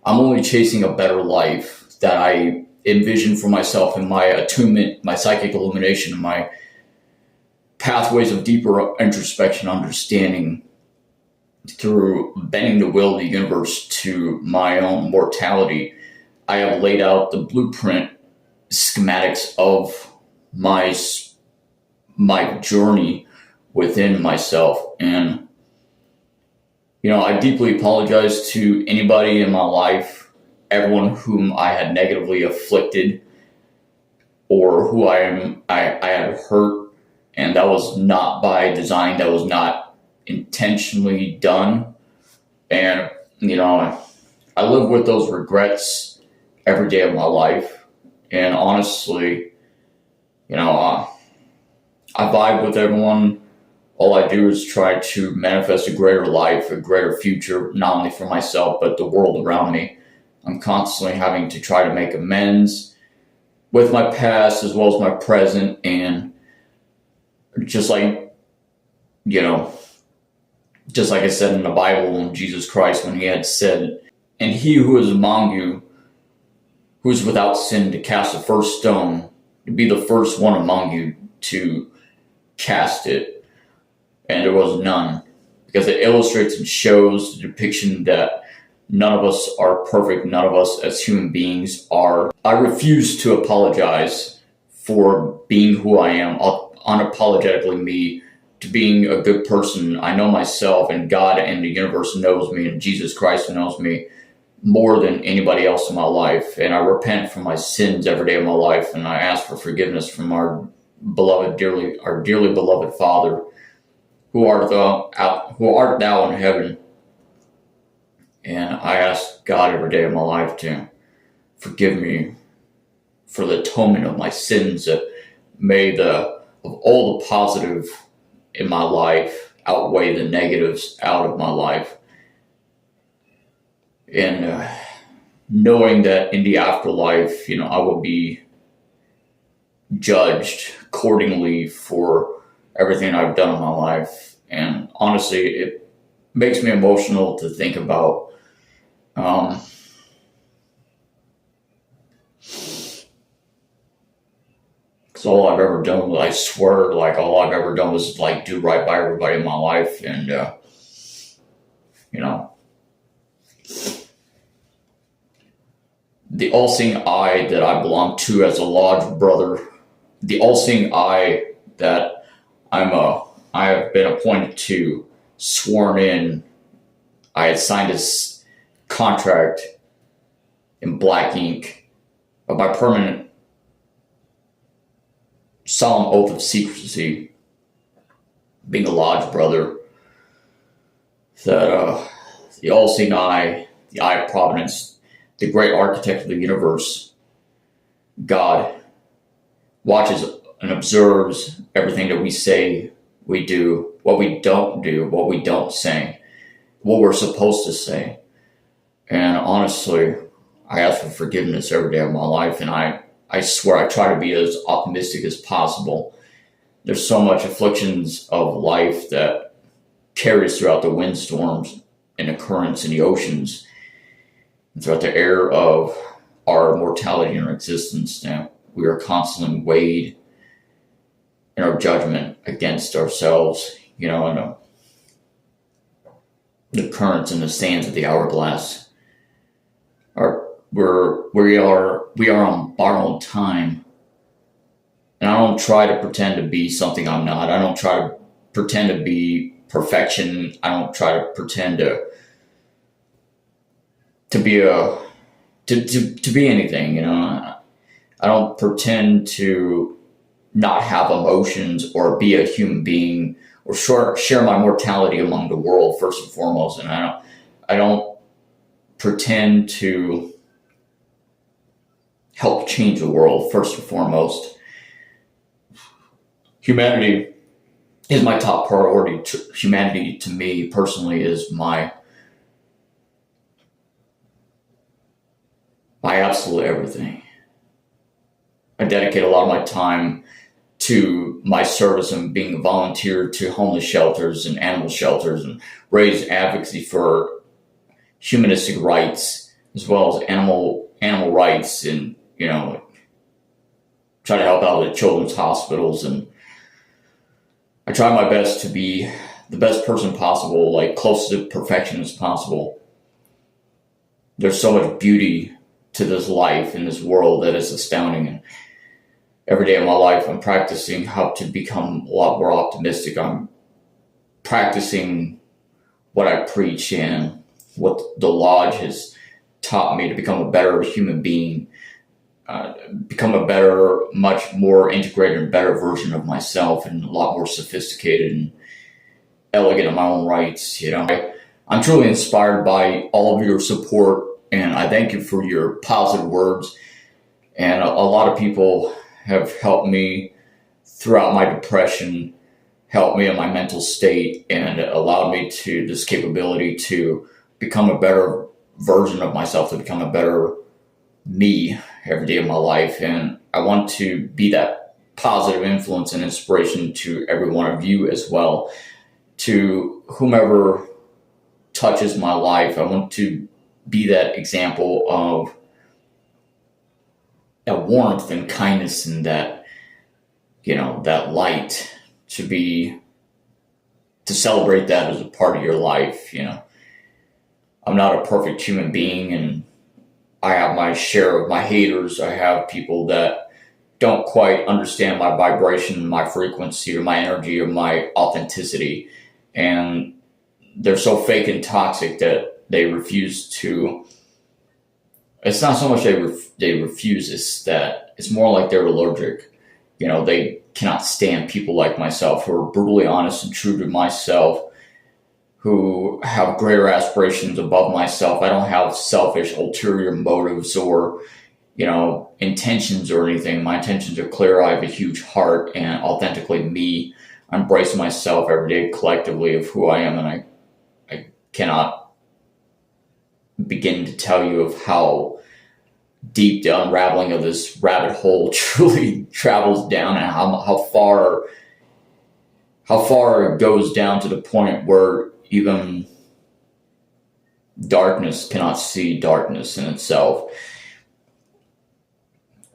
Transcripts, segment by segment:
I'm only chasing a better life that I envision for myself in my attunement, my psychic illumination, and my pathways of deeper introspection, understanding through bending the will of the universe to my own mortality. I have laid out the blueprint schematics of my journey within myself. And I deeply apologize to anybody in my life, everyone whom I had negatively afflicted or who I had hurt, and that was not by design, that was not intentionally done. And I live with those regrets every day of my life. And honestly, I vibe with everyone. All I do is try to manifest a greater life, a greater future, not only for myself, but the world around me. I'm constantly having to try to make amends with my past as well as my present. And just like I said in the Bible, in Jesus Christ, when he had said, "And he who is among you, who is without sin, to cast the first stone, to be the first one among you to cast it." And there was none, because it illustrates and shows the depiction that none of us are perfect. None of us as human beings are. I refuse to apologize for being who I am, unapologetically me, to being a good person. I know myself, and God and the universe knows me, and Jesus Christ knows me more than anybody else in my life. And I repent for my sins every day of my life, and I ask for forgiveness from our dearly beloved Father, who art thou in heaven. And I ask God every day of my life to forgive me for the atonement of my sins, that may of all the positive in my life outweigh the negatives out of my life. And knowing that in the afterlife, I will be judged accordingly for everything I've done in my life. And honestly, it makes me emotional to think about. Because all I've ever done, I swear, all I've ever done was do right by everybody in my life. And the all-seeing eye that I belong to as a lodge brother, the all-seeing eye that I have been appointed to, sworn in. I had signed this contract in black ink of my permanent solemn oath of secrecy, being a lodge brother, that the all-seeing eye, the eye of providence, the great architect of the universe, God, watches and observes everything that we say, we do, what we don't say, what we're supposed to say. And honestly, I ask for forgiveness every day of my life, and I swear I try to be as optimistic as possible. There's so much afflictions of life that carries throughout the windstorms and the currents in the oceans, and throughout the air of our mortality and our existence, that we are constantly weighed in our judgment against ourselves, and the currents and the sands of the hourglass. We are on borrowed time. And I don't try to pretend to be something I'm not. I don't try to pretend to be perfection. I don't try to pretend to be anything, I don't pretend to not have emotions or be a human being or share my mortality among the world first and foremost. And I don't pretend to help change the world first and foremost. Humanity is my top priority. Humanity to me personally is my absolute everything. I dedicate a lot of my time to my service and being a volunteer to homeless shelters and animal shelters, and raise advocacy for humanistic rights, as well as animal rights, and try to help out at children's hospitals. And I try my best to be the best person possible, like close to perfection as possible. There's so much beauty to this life in this world that is astounding. And every day of my life, I'm practicing how to become a lot more optimistic. I'm practicing what I preach and what the Lodge has taught me to become a better human being, become a better, much more integrated and better version of myself, and a lot more sophisticated and elegant in my own rights. I'm truly inspired by all of your support, and I thank you for your positive words. And a lot of people have helped me throughout my depression, helped me in my mental state, and allowed me to this capability to become a better version of myself, to become a better me every day of my life. And I want to be that positive influence and inspiration to every one of you as well. To whomever touches my life, I want to be that example of that warmth and kindness, and that that light, to celebrate that as a part of your life. I'm not a perfect human being, and I have my share of my haters. I have people that don't quite understand my vibration, my frequency, or my energy, or my authenticity. And they're so fake and toxic that they refuse to. It's not so much they refuse, it's that it's more like they're allergic. They cannot stand people like myself, who are brutally honest and true to myself, who have greater aspirations above myself. I don't have selfish, ulterior motives or, intentions or anything. My intentions are clear. I have a huge heart, and authentically me. I embrace myself every day collectively of who I am, and I cannot begin to tell you of how deep the unraveling of this rabbit hole truly travels down, and how far it goes down, to the point where even darkness cannot see darkness in itself.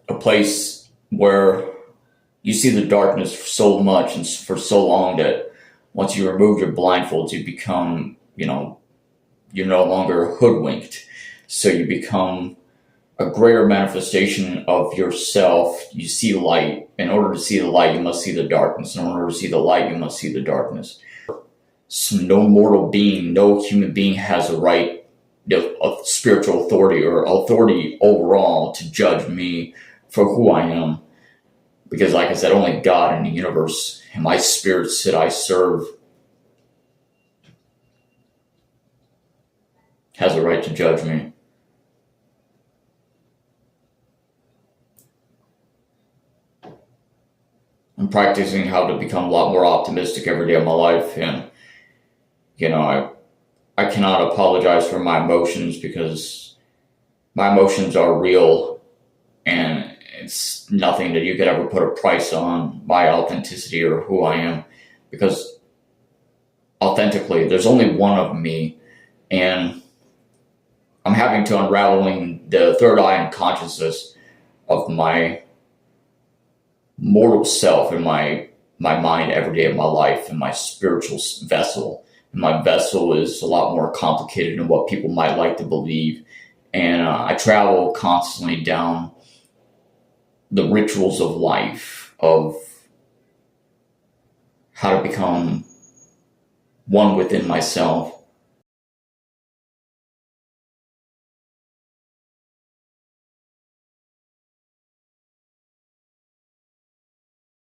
A place where you see the darkness for so much and for so long that once you remove your blindfolds, you become, you're no longer hoodwinked. So you become a greater manifestation of yourself. You see light. In order to see the light, you must see the darkness. In order to see the light, you must see the darkness. So no mortal being, no human being has a right, of spiritual authority or authority overall, to judge me for who I am. Because like I said, only God in the universe and my spirits that I serve has a right to judge me. I'm practicing how to become a lot more optimistic every day of my life, and I cannot apologize for my emotions, because my emotions are real, and it's nothing that you could ever put a price on, my authenticity or who I am, because authentically, there's only one of me, and I'm having to unraveling the third eye and consciousness of my mortal self and my mind every day of my life, and my spiritual vessel. And my vessel is a lot more complicated than what people might like to believe. And I travel constantly down the rituals of life, of how to become one within myself,